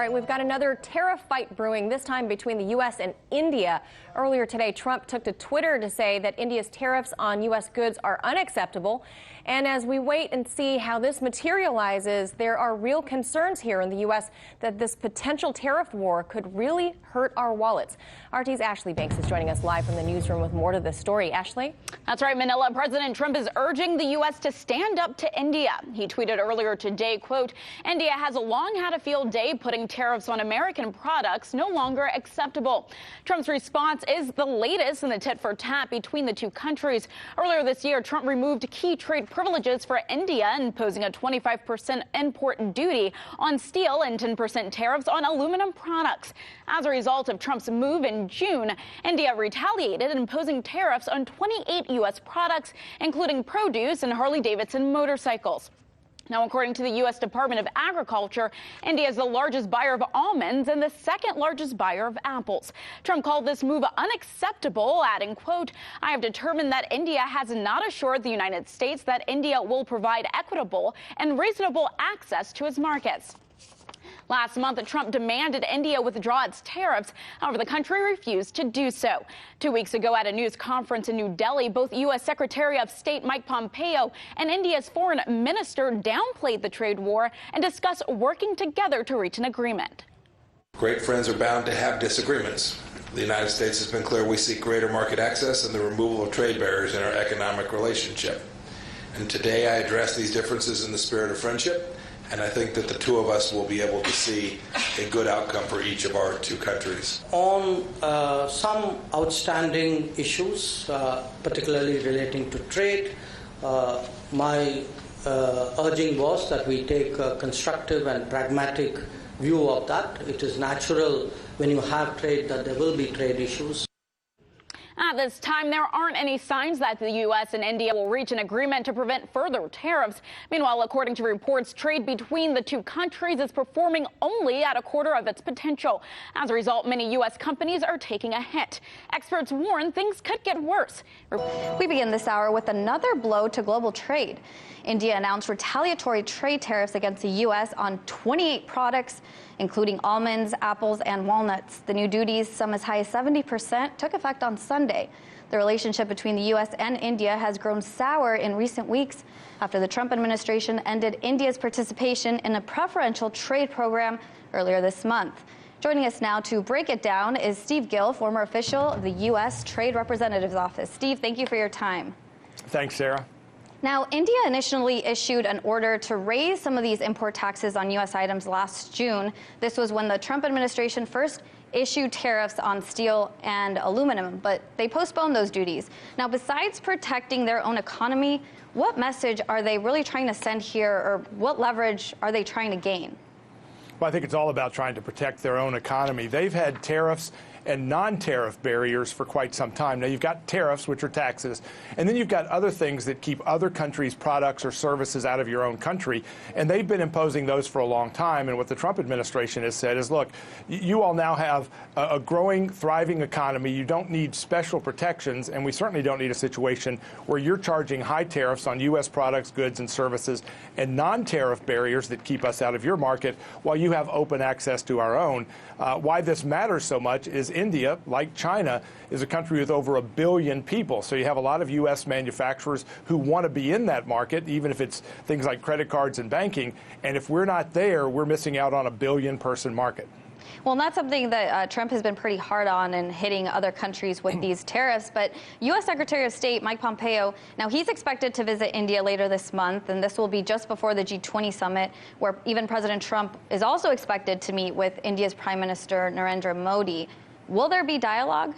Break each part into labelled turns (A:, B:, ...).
A: right, we've got another tariff fight brewing, this time between the U.S. and India. Earlier today, Trump took to Twitter to say that India's tariffs on U.S. goods are unacceptable. And as we wait and see how this materializes, there are real concerns here in the U.S. that this potential tariff war could really hurt our wallets. RT's Ashley Banks is joining us live from the newsroom with more to this story. Ashley?
B: That's right, Manila. President Trump is urging the U.S. to stand up to India. He tweeted earlier today, quote, "India has long had a field day putting tariffs on American products no longer acceptable." Trump's response is the latest in the tit-for-tat between the two countries. Earlier this year, Trump removed key trade privileges for India, imposing a 25% import duty on steel and 10% tariffs on aluminum products. As a result of Trump's move in June, India retaliated, imposing tariffs on 28 U.S. products, including produce and Harley-Davidson motorcycles. Now, according to the U.S. Department of Agriculture, India is the largest buyer of almonds and the second largest buyer of apples. Trump called this move unacceptable, adding, quote, "I have determined that India has not assured the United States that India will provide equitable and reasonable access to its markets." Last month, Trump demanded India withdraw its tariffs. However, the country refused to do so. 2 weeks ago at a news conference in New Delhi, both U.S. Secretary of State Mike Pompeo and India's foreign minister downplayed the trade war and discussed working together to reach an agreement.
C: Great friends are bound to have disagreements. The United States has been clear we seek greater market access and the removal of trade barriers in our economic relationship. And today I address these differences in the spirit of friendship. And I think that the two of us will be able to see a good outcome for each of our two countries.
D: On some outstanding issues, particularly relating to trade, my urging was that we take a constructive and pragmatic view of that. It is natural when you have trade that there will be trade issues.
B: At this time, there aren't any signs that the U.S. and India will reach an agreement to prevent further tariffs. Meanwhile, according to reports, trade between the two countries is performing only at a quarter of its potential. As a result, many U.S. companies are taking a hit. Experts warn things could get worse.
E: We begin this hour with another blow to global trade. India announced retaliatory trade tariffs against the U.S. on 28 products, including almonds, apples, and walnuts. The new duties, some as high as 70%, took effect on Sunday. The relationship between the U.S. and India has grown sour in recent weeks after the Trump administration ended India's participation in a preferential trade program earlier this month. Joining us now to break it down is Steve Gill, former official of the U.S. Trade Representative's Office. Steve, thank you for your time.
F: Thanks, Sarah.
E: Now, India initially issued an order to raise some of these import taxes on U.S. items last June. This was when the Trump administration first issued tariffs on steel and aluminum, but they postponed those duties. Now, besides protecting their own economy, what message are they really trying to send here, or what leverage are they trying to gain?
F: Well, I think it's all about trying to protect their own economy. They've had tariffs and non-tariff barriers for quite some time. Now, you've got tariffs, which are taxes, and then you've got other things that keep other countries' products or services out of your own country, and they've been imposing those for a long time. And what the Trump administration has said is, look, you all now have a growing, thriving economy. You don't need special protections, and we certainly don't need a situation where you're charging high tariffs on U.S. products, goods, and services, and non-tariff barriers that keep us out of your market while you have open access to our own. Why this matters so much is India, like China, is a country with over 1 billion people. So you have a lot of U.S. manufacturers who want to be in that market, even if it's things like credit cards and banking. And if we're not there, we're missing out on a 1 billion-person market.
E: Well, and that's something that Trump has been pretty hard on in hitting other countries with these tariffs. But U.S. Secretary of State Mike Pompeo, now he's expected to visit India later this month, and this will be just before the G20 summit, where even President Trump is also expected to meet with India's Prime Minister Narendra Modi. Will there be dialogue?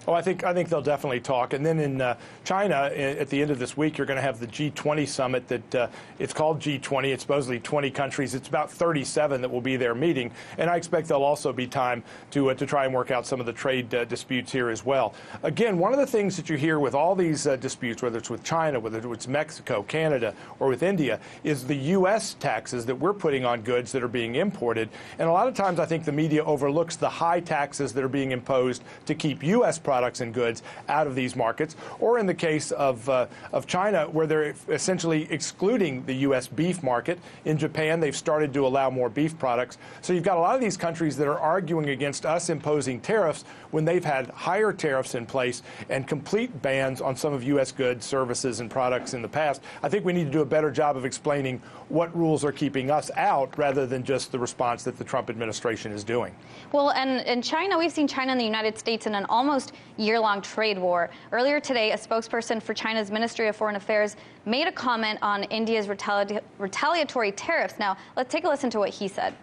F: Oh, I think they'll definitely talk. And then in China, at the end of this week, you're going to have the G20 summit that it's called G20. It's supposedly 20 countries. It's about 37 that will be there meeting. And I expect there'll also be time to try and work out some of the trade disputes here as well. Again, one of the things that you hear with all these disputes, whether it's with China, whether it's Mexico, Canada, or with India, is the U.S. taxes that we're putting on goods that are being imported. And a lot of times I think the media overlooks the high taxes that are being imposed to keep U.S. products products and goods out of these markets, or in the case of China, where they're essentially excluding the U.S. beef market. In Japan, they've started to allow more beef products. So you've got a lot of these countries that are arguing against us imposing tariffs when they've had higher tariffs in place and complete bans on some of U.S. goods, services, and products in the past. I think we need to do a better job of explaining what rules are keeping us out rather than just the response that the Trump administration is doing.
E: Well, and in China, we've seen China and the United States in an almost year-long trade war. Earlier today, a spokesperson for China's Ministry of Foreign Affairs made a comment on India's retaliatory tariffs. Now, let's take a listen to what he said.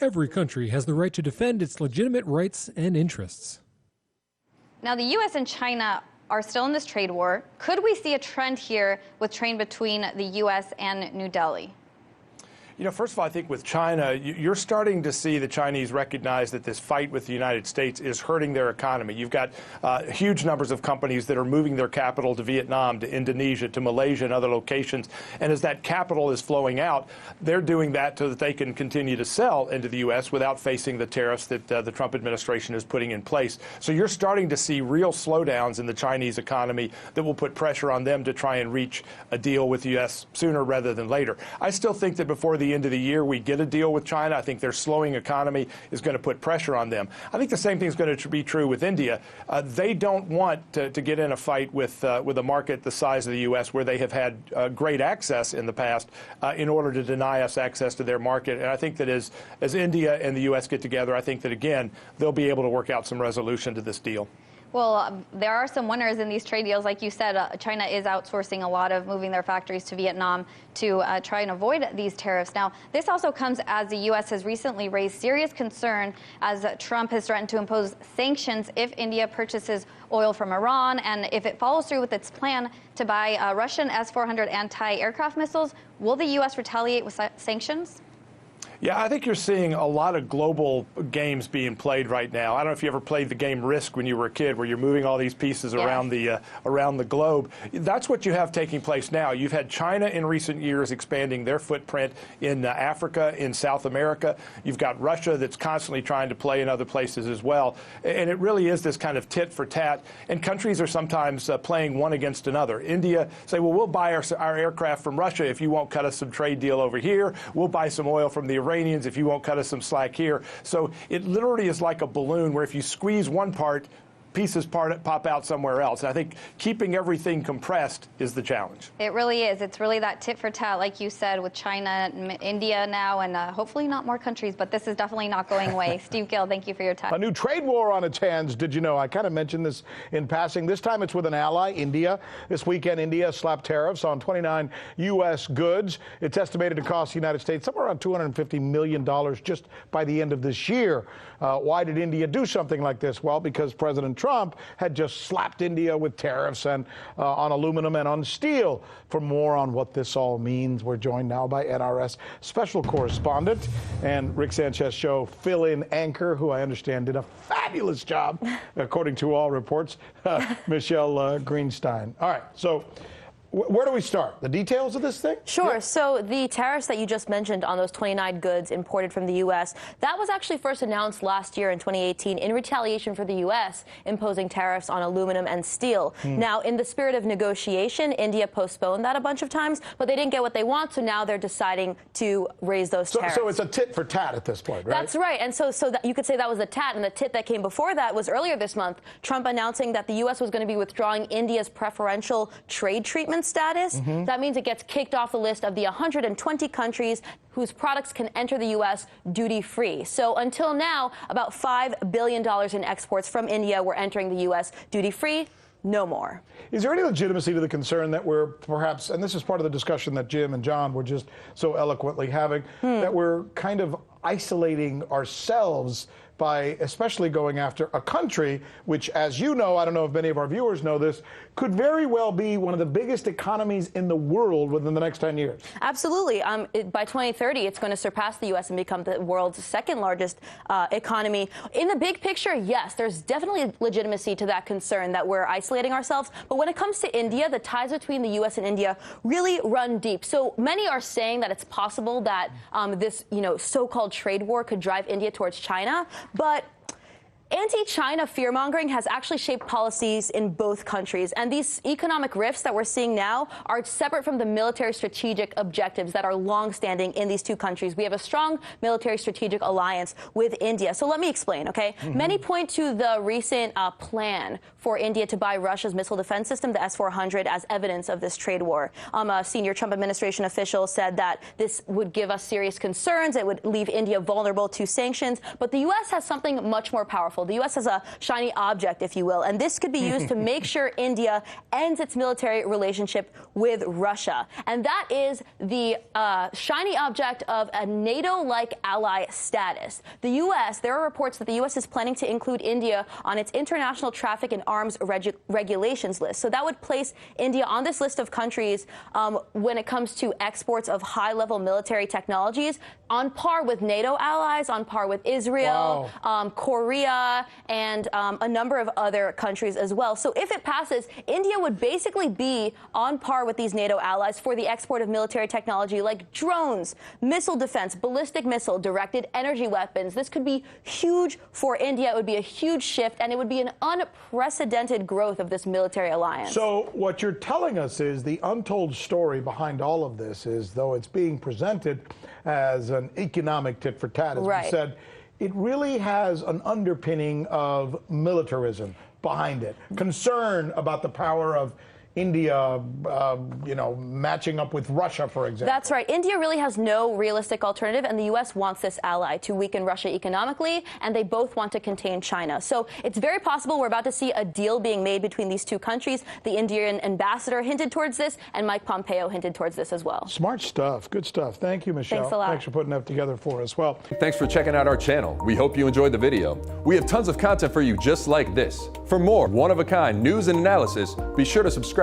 G: Every country has the right to defend its legitimate rights and interests.
E: Now, the U.S. and China are still in this trade war. Could we see a trend here with trade between the U.S. and New Delhi?
F: You know, first of all, I think with China, you're starting to see the Chinese recognize that this fight with the United States is hurting their economy. You've got huge numbers of companies that are moving their capital to Vietnam, to Indonesia, to Malaysia, and other locations. And as that capital is flowing out, they're doing that so that they can continue to sell into the U.S. without facing the tariffs that the Trump administration is putting in place. So you're starting to see real slowdowns in the Chinese economy that will put pressure on them to try and reach a deal with the U.S. sooner rather than later. I still think that before the end of the year we get a deal with China. I think their slowing economy is going to put pressure on them. I think the same thing is going to be true with India. They don't want to get in a fight with a market the size of the U.S. where they have had great access in the past in order to deny us access to their market. And I think that as India and the U.S. get together, I think that, again, they'll be able to work out some resolution to this deal.
E: Well, there are some winners in these trade deals. Like you said, China is outsourcing a lot of moving their factories to Vietnam to try and avoid these tariffs. Now, this also comes as the U.S. has recently raised serious concern as Trump has threatened to impose sanctions if India purchases oil from Iran and if it follows through with its plan to buy Russian S-400 anti-aircraft missiles. Will the U.S. retaliate with sanctions?
F: Yeah, I think you're seeing a lot of global games being played right now. I don't know if you ever played the game Risk when you were a kid, where you're moving all these pieces around the globe. That's what you have taking place now. You've had China in recent years expanding their footprint in Africa, in South America. You've got Russia that's constantly trying to play in other places as well. And it really is this kind of tit for tat. And countries are sometimes playing one against another. India say, well, we'll buy our aircraft from Russia if you won't cut us some trade deal over here. We'll buy some oil from the Iranians if you won't cut us some slack here. So it literally is like a balloon where if you squeeze one part, pieces pop out somewhere else. And I think keeping everything compressed is the challenge.
E: It really is. It's really that tit for tat, like you said, with China and India now, and hopefully not more countries, but this is definitely not going away. Steve Gill, thank you for your time.
H: A new trade war on its hands. Did you know? I kind of mentioned this in passing. This time it's with an ally, India. This weekend, India slapped tariffs on 29 U.S. goods. It's estimated to cost the United States somewhere around $250 million just by the end of this year. Why did India do something like this? Well, because President Trump had just slapped India with tariffs and on aluminum and on steel. For more on what this all means, we're joined now by NRS special correspondent and Rick Sanchez Show fill-in anchor, who I understand did a fabulous job, according to all reports, Michelle Greenstein. All right, so where do we start? The details of this thing?
I: Sure. Yeah. So the tariffs that you just mentioned on those 29 goods imported from the U.S., that was actually first announced last year in 2018 in retaliation for the U.S. imposing tariffs on aluminum and steel. Now, in the spirit of negotiation, India postponed that a bunch of times, but they didn't get what they want, so now they're deciding to raise those tariffs.
H: So it's a tit for tat at this point, right?
I: That's right. And so that you could say that was the tat, and the tit that came before that was earlier this month, Trump announcing that the U.S. was going to be withdrawing India's preferential trade treatment status. That means it gets kicked off the list of the 120 countries whose products can enter the U.S. duty-free. So until now, about $5 billion in exports from India were entering the U.S. duty-free. No more.
H: Is there any legitimacy to the concern that we're perhaps, and this is part of the discussion that Jim and John were just so eloquently having, that we're kind of isolating ourselves by especially going after a country which, as you know, I don't know if many of our viewers know this, could very well be one of the biggest economies in the world within the next 10 years.
I: Absolutely. By 2030, it's going to surpass the U.S. and become the world's second largest economy. In the big picture, yes, there's definitely legitimacy to that concern that we're isolating ourselves. But when it comes to India, the ties between the U.S. and India really run deep. So many are saying that it's possible that this, so-called trade war could drive India towards China. But Anti-China fear-mongering has actually shaped policies in both countries, and these economic rifts that we're seeing now are separate from the military strategic objectives that are long-standing in these two countries. We have a strong military strategic alliance with India. So let me explain, okay? Many point to the recent plan for India to buy Russia's missile defense system, the S-400, as evidence of this trade war. A senior Trump administration official said that this would give us serious concerns. It would leave India vulnerable to sanctions. But the U.S. has something much more powerful. The U.S. has a shiny object, if you will, and this could be used to make sure India ends its military relationship with Russia. And that is the shiny object of a NATO-like ally status. The U.S., there are reports that the U.S. is planning to include India on its international traffic in arms regulations list. So that would place India on this list of countries when it comes to exports of high-level military technologies, on par with NATO allies, on par with Israel, Korea, and a number of other countries as well. So if it passes, India would basically be on par with these NATO allies for the export of military technology like drones, missile defense, ballistic missile, directed energy weapons. This could be huge for India. It would be a huge shift, and it would be an unprecedented growth of this military alliance.
H: So what you're telling us is the untold story behind all of this is, though it's being presented as an economic tit for tat, as we said, it really has an underpinning of militarism behind it. Concern about the power of India, matching up with Russia, for example.
I: That's right. India really has no realistic alternative, and the U.S. wants this ally to weaken Russia economically, and they both want to contain China. So it's very possible we're about to see a deal being made between these two countries. The Indian ambassador hinted towards this, and Mike Pompeo hinted towards this as well.
H: Smart stuff. Good stuff. Thank you, Michelle.
I: Thanks a lot.
H: Thanks for putting that together for us. Well,
J: thanks for checking out our channel. We hope you enjoyed the video. We have tons of content for you just like this. For more one-of-a-kind news and analysis, be sure to subscribe.